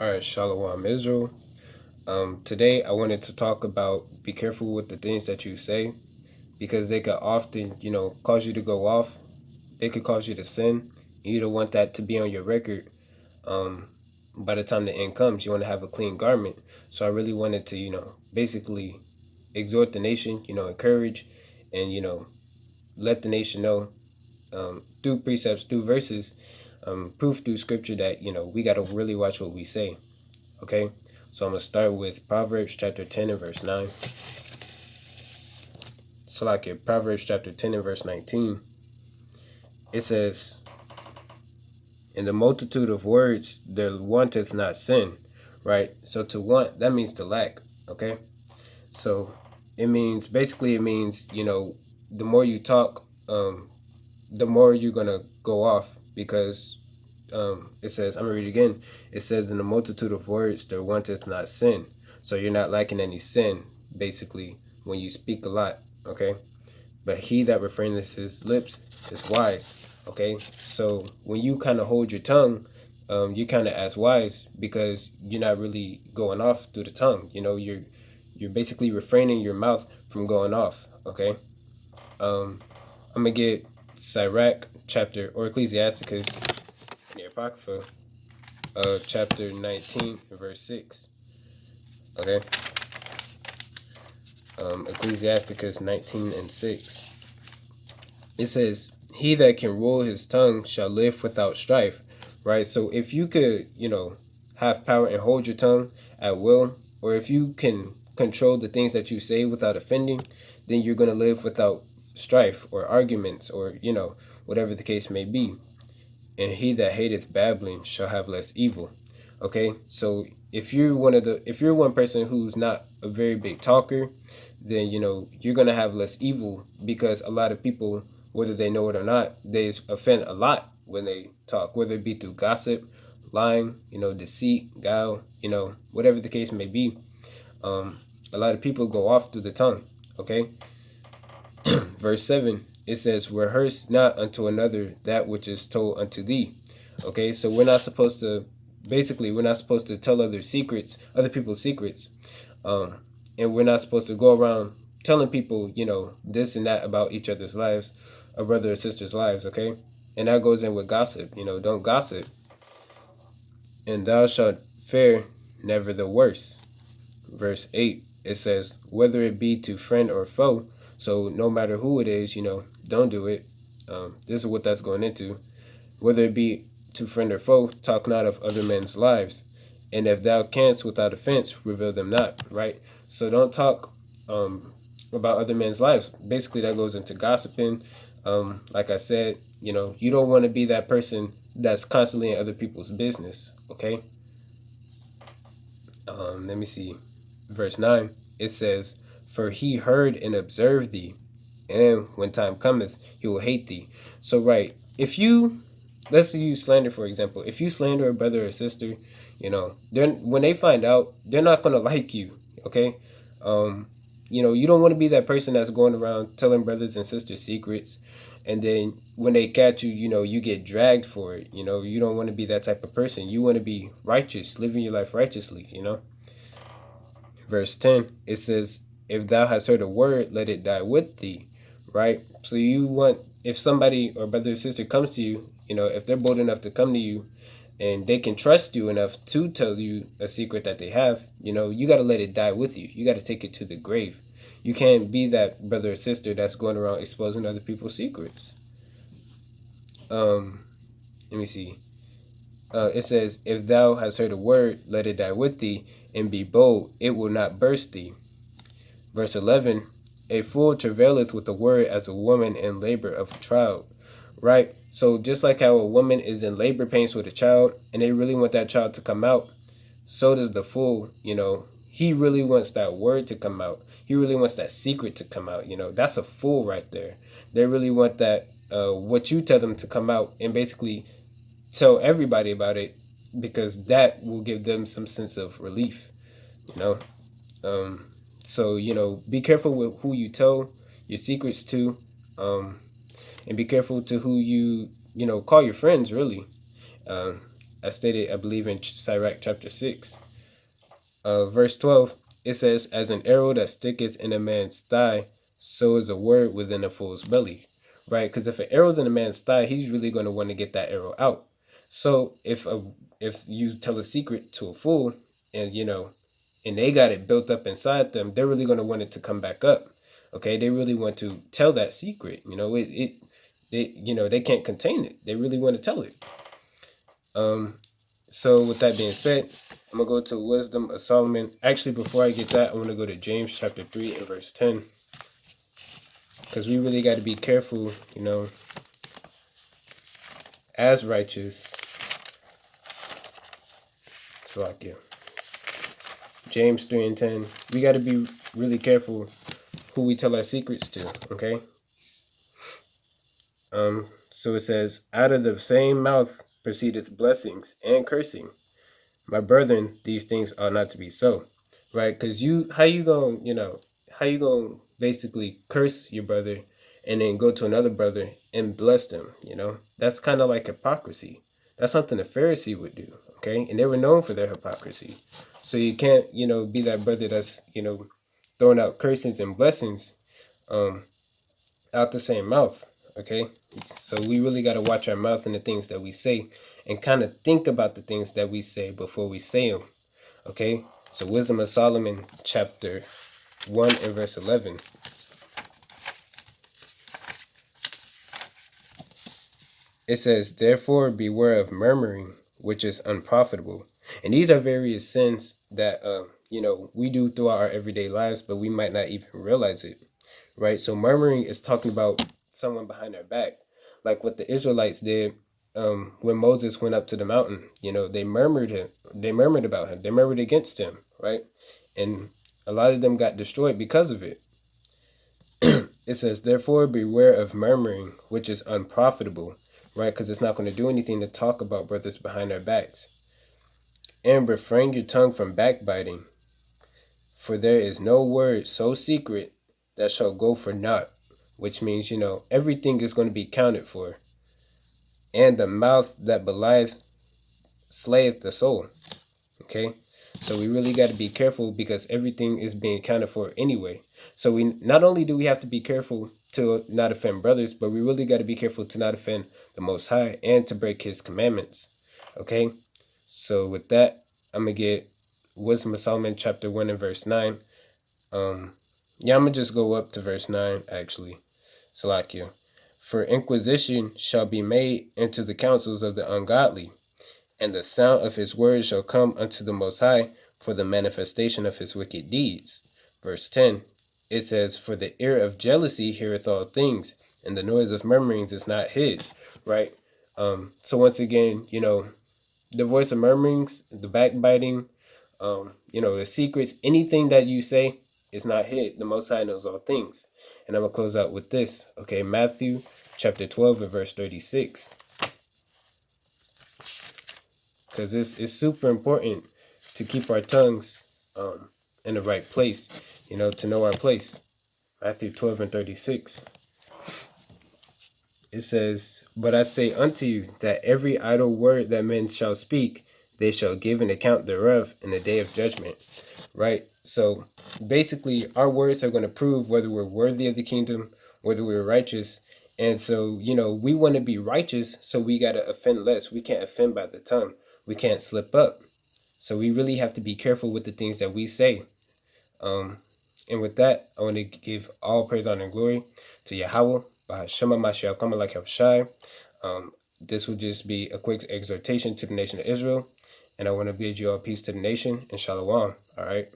All right, Shalom Israel. Today I wanted to talk about be careful with the things that you say because they could often, cause you to go off. They could cause you to sin. You don't want that to be on your record. Um, by the time the end comes, you want to have a clean garment. So I really wanted to, basically exhort the nation, encourage and, let the nation know through precepts, through verses, proof through scripture that, we got to really watch what we say. Okay, so I'm going to start with Proverbs chapter 10 and verse 9. So like in Proverbs chapter 10 and verse 19, it says, in the multitude of words there wanteth not sin, right? So to want, that means to lack, okay? So it means, basically it means, the more you talk, the more you're going to go off because it says, I'm going to read it again. It says, in the multitude of words there wanteth not sin. So you're not lacking any sin, basically, when you speak a lot, okay? But he that refraineth his lips is wise, okay? So when you kind of hold your tongue, you're kind of as wise because you're not really going off through the tongue. You're basically refraining your mouth from going off, okay? I'm going to get Sirach chapter, or Ecclesiasticus, the Apocrypha, chapter 19, verse 6. Okay? Ecclesiasticus 19 and 6. It says, he that can rule his tongue shall live without strife. Right? So if you could, have power and hold your tongue at will, or if you can control the things that you say without offending, then you're going to live without strife or arguments or, whatever the case may be. And he that hateth babbling shall have less evil. Okay, so if you're one person who's not a very big talker, then you're gonna have less evil because a lot of people, whether they know it or not, they offend a lot when they talk, whether it be through gossip, lying, deceit, guile, whatever the case may be. A lot of people go off through the tongue. Okay, verse 7, it says, rehearse not unto another that which is told unto thee. Okay, so we're not supposed to, basically, we're not supposed to tell other people's secrets. And we're not supposed to go around telling people, this and that about each other's lives, a brother or sister's lives, okay? And that goes in with gossip, don't gossip. And thou shalt fare never the worse. Verse 8, it says, whether it be to friend or foe, so no matter who it is, don't do it. This is what that's going into. Whether it be to friend or foe, talk not of other men's lives. And if thou canst without offense, reveal them not, right? So don't talk about other men's lives. Basically, that goes into gossiping. Like I said, you don't want to be that person that's constantly in other people's business, okay? Let me see. Verse 9, it says, for he heard and observed thee, and when time cometh, he will hate thee. So, right, if you, let's use slander, for example. If you slander a brother or sister, then when they find out, they're not going to like you, okay? You don't want to be that person that's going around telling brothers and sisters secrets, and then when they catch you, you get dragged for it. You don't want to be that type of person. You want to be righteous, living your life righteously, Verse 10, it says, if thou hast heard a word, let it die with thee, right? So you want, if somebody or brother or sister comes to you, if they're bold enough to come to you and they can trust you enough to tell you a secret that they have, you got to let it die with you. You got to take it to the grave. You can't be that brother or sister that's going around exposing other people's secrets. Let me see. It says, if thou hast heard a word, let it die with thee, and be bold, it will not burst thee. Verse 11, a fool travaileth with a word as a woman in labor of a child. Right? So just like how a woman is in labor pains with a child, and they really want that child to come out, so does the fool, he really wants that word to come out. He really wants that secret to come out. That's a fool right there. They really want that, what you tell them to come out, and basically tell everybody about it, because that will give them some sense of relief, so be careful with who you tell your secrets to, and be careful to who you call your friends, really. I stated, I believe, in Sirach chapter 6. Verse 12, it says, as an arrow that sticketh in a man's thigh, so is a word within a fool's belly. Right? Because if an arrow's in a man's thigh, he's really going to want to get that arrow out. So if you tell a secret to a fool, and and they got it built up inside them, they're really going to want it to come back up. Okay, they really want to tell that secret. They can't contain it. They really want to tell it. So with that being said, I'm gonna go to Wisdom of Solomon. Actually, before I get that, I want to go to James chapter 3 and verse 10, because we really got to be careful, as righteous. So like, yeah, James 3 and 10. We got to be really careful who we tell our secrets to. Okay. So it says, out of the same mouth proceedeth blessings and cursing. My brethren, these things ought not to be so, right? Because how you gonna basically curse your brother and then go to another brother and bless them? That's kind of like hypocrisy. That's something the Pharisee would do, okay? And they were known for their hypocrisy. So you can't, be that brother that's, throwing out cursings and blessings, out the same mouth. Okay, so we really got to watch our mouth and the things that we say, and kind of think about the things that we say before we say them. Okay, so Wisdom of Solomon chapter 1 and verse 11. It says, therefore beware of murmuring, which is unprofitable. And these are various sins that we do throughout our everyday lives, but we might not even realize it. Right? So murmuring is talking about someone behind their back, like what the Israelites did when Moses went up to the mountain. They murmured about him. They murmured against him, right? And a lot of them got destroyed because of it. It says, therefore beware of murmuring, which is unprofitable, right? Because it's not going to do anything to talk about brothers behind their backs. And refrain your tongue from backbiting, for there is no word so secret that shall go for naught, which means, everything is going to be counted for. And the mouth that belieth slayeth the soul. Okay? So we really got to be careful, because everything is being counted for anyway. So we not only do we have to be careful to not offend brothers, but we really got to be careful to not offend the Most High and to break His commandments. Okay? So with that, I'm going to get Wisdom of Solomon chapter 1 and verse 9. I'm going to just go up to verse 9, actually. Salakia. For inquisition shall be made into the counsels of the ungodly, and the sound of his words shall come unto the Most High for the manifestation of his wicked deeds. Verse 10, it says, for the ear of jealousy heareth all things, and the noise of murmurings is not hid. Right? So once again, the voice of murmurings, the backbiting, the secrets, anything that you say is not hid. The Most High knows all things. And I'm going to close out with this. Okay, Matthew chapter 12 and verse 36. Because it's super important to keep our tongues in the right place, to know our place. Matthew 12 and 36. It says, but I say unto you that every idle word that men shall speak, they shall give an account thereof in the day of judgment. Right? So basically, our words are going to prove whether we're worthy of the kingdom, whether we're righteous. And so, we want to be righteous, so we got to offend less. We can't offend by the tongue. We can't slip up. So we really have to be careful with the things that we say. And with that, I want to give all praise, honor, and glory to Yahweh, Bahashema Mashiach Kamalak Shai. This will just be a quick exhortation to the nation of Israel. And I want to bid you all peace to the nation and shalom. All right.